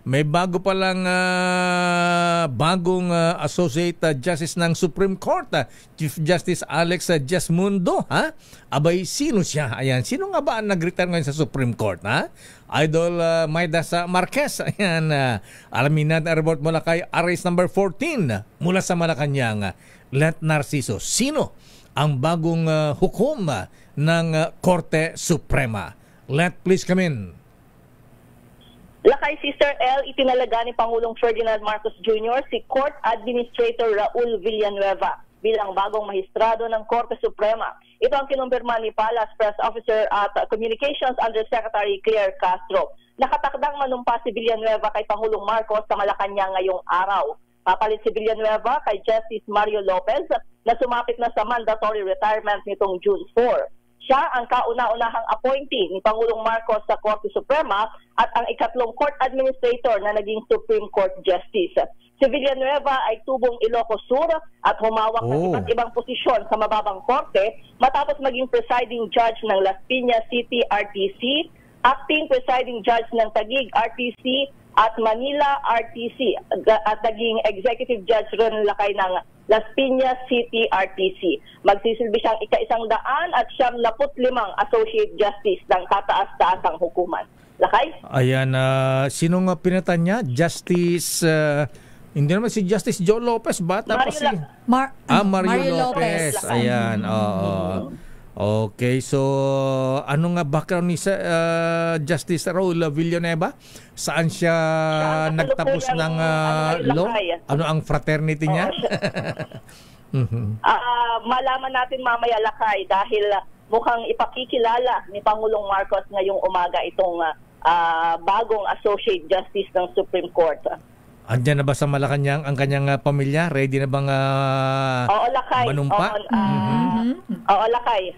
may bago palang bagong Associate Justice ng Supreme Court, Chief Justice Alex Jasmundo. Abay, sino siya? Ayan, sino nga ba ang nag-retire ngayon sa Supreme Court? Idol Maidas Marquez. Ayan, alamin natin ang report mula kay Arrest number 14 mula sa Malacanang. Let Narciso, sino ang bagong hukom ng Korte Suprema? Let please come in. Lakay Sister L, itinalaga ni Pangulong Ferdinand Marcos Jr. si Court Administrator Raul Villanueva bilang bagong mahistrado ng Korte Suprema. Ito ang kinumpirma ni Palace Press Officer at Communications Undersecretary Claire Castro. Nakatakdang manumpa si Villanueva kay Pangulong Marcos sa Malacanang ngayong araw. Papalit si Villanueva kay Justice Mario Lopez na sumapit na sa mandatory retirement nitong June 4. Siya ang kauna-unahang appointee ni Pangulong Marcos sa Korte Suprema at ang ikatlong court administrator na naging Supreme Court Justice. Si Villanueva ay tubong Ilocos Sur at humawak ng iba't ibang posisyon sa mababang korte matapos maging presiding judge ng Las Piñas City RTC, acting presiding judge ng Taguig RTC at Manila RTC at naging executive judge rin lakay ng Las Piñas City RTC. Magsisilbi siyang ika-195 associate justice ng kataas-taasang hukuman. Lakay? Ayan, sino nga pinatan niya? Justice, hindi naman si Justice Joe Lopez, bata pa si... Mario Lopez. Ayan, oo. Okay, so ano nga background ni Justice Raul Villanueva? Saan siya nagtapos ng law? Ano ang fraternity niya? Malaman natin mamaya, Lakay, dahil mukhang ipakikilala ni Pangulong Marcos ngayong umaga itong bagong Associate Justice ng Supreme Court. Andiyan na ba sa Malacanang ang kanyang pamilya? Ready na bang Oo, Lakay. manumpa? Oo, Lakay.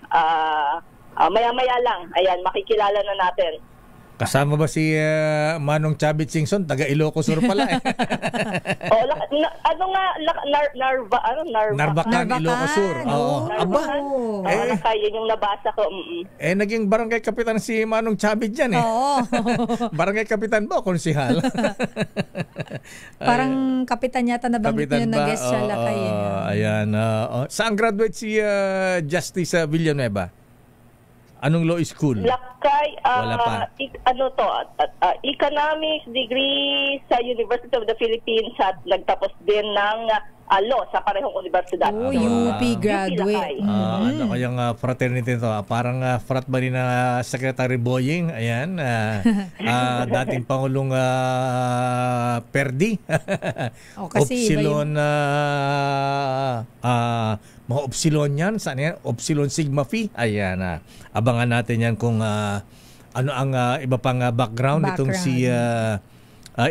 Maya-maya lang. Ayan, makikilala na natin. Kasama ba si Manong Chavit Singson? Taga Ilocos Sur pala eh. Oo, Narvacan, Ilocos Sur. Oo. Aba. Lakay, yun yung nabasa ko. Naging barangay kapitan si Manong Chavit dyan eh. Oo. Barangay kapitan ba o konsihal? Parang kapitan yata na banggit niyo na guest siya, Lakay. Ayan. Saan graduate si Justice Villanueva? Anong law school? Lakay, Wala pa. Economics degree sa University of the Philippines at nagtapos din ng law sa parehong universidad. UP graduate. Ano kayang fraternity ito? Parang frat ba rin na Secretary Boying? Ayan. Dating Pangulong Perdi. Opsilon mga Opsilon yan. Saan yan? Opsilon Sigma Phi. Ayan. Abangan natin yan kung ano ang iba pang background itong si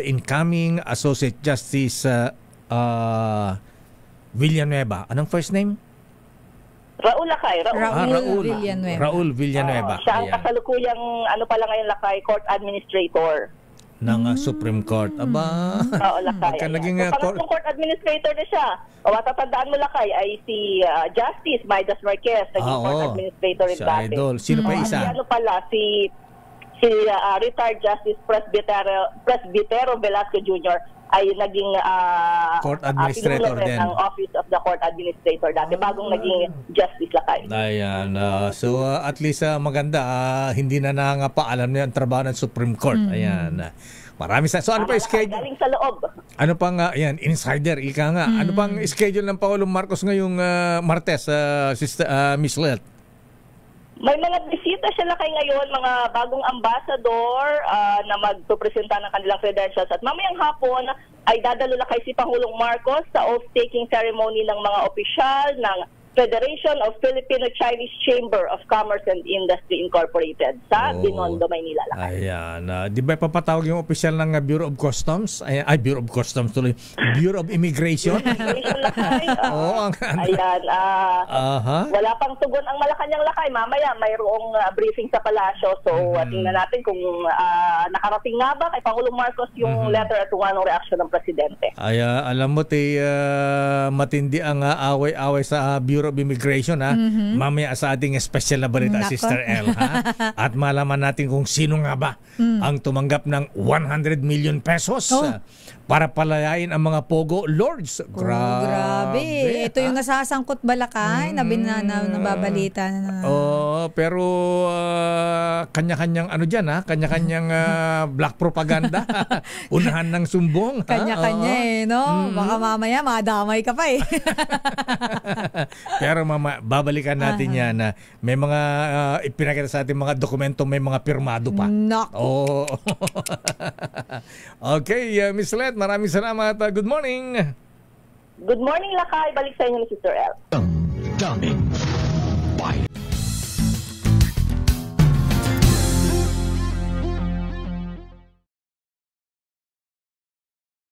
incoming Associate Justice Villanueva. Anong first name? Raul, Lakay. Raul Villanueva. Siya ang kasalukuyang ngayon, Lakay, Court Administrator ng Supreme Court. Aba. Oo, Lakay. Pangatlong court administrator na siya. O matatandaan mo, Lakay, ay si Justice Maidas Marquez, naging court administrator rin dati. Idol. Sino pa isa? Ano pala, si retired Justice Presbitero Velasco Jr. ay naging court administrator din ng Office of the Court Administrator dati, bagong naging Justice, Lakay. Ayan. So at least maganda, hindi na nangapaalam niya ang trabaho ng Supreme Court. Ayan. Marami sa... So ano pa schedule? Galing sa loob. Ano pang, ayan, insider, ika nga. Ano pang schedule ng Pangulong Marcos ngayong Martes, Miss Let? May mga bisita siya, Lakay, ngayon, mga bagong ambassador na magpupresenta ng kanilang credentials. At mamayang hapon ay dadalo, Lakay, si Pangulong Marcos sa oath-taking ceremony ng mga opisyal ng Federation of Filipino-Chinese Chamber of Commerce and Industry Incorporated sa Binondo, Maynila, Lakay. Ayan. Di ba ipapatawag yung opisyal ng Bureau of Customs? Bureau of Customs tuloy. Bureau of Immigration? Immigration, Lakay. Ayan. Wala pang tugon ang Malacanang, Lakay. Mamaya mayroong briefing sa palasyo. So tingnan natin kung nakarating nga ba kay Pangulong Marcos yung letter at kung anong reaksyon ng Presidente. Alam mo, matindi ang away-away sa Bureau Bureau of Immigration, ha? Mamaya sa ating special na balita, Nako. Sister L, ha? At malaman natin kung sino nga ba ang tumanggap ng 100 million pesos para palayain ang mga Pogo Lords. Grabe. Ito yung nasasangkot balakay na nababalita na. Pero kanya-kanyang ano dyan, ha? Kanya-kanyang black propaganda. Unahan ng sumbong. Ha? Kanya-kanya no? Baka mamaya madamay ka pa Pero babalikan natin yan na may mga ipinakita sa ating mga dokumento, may mga pirmado pa. Nako. Okay, Miss Let, maraming salamat. Good morning. Good morning, Lakay. Balik sa inyo ni Sister L. Daming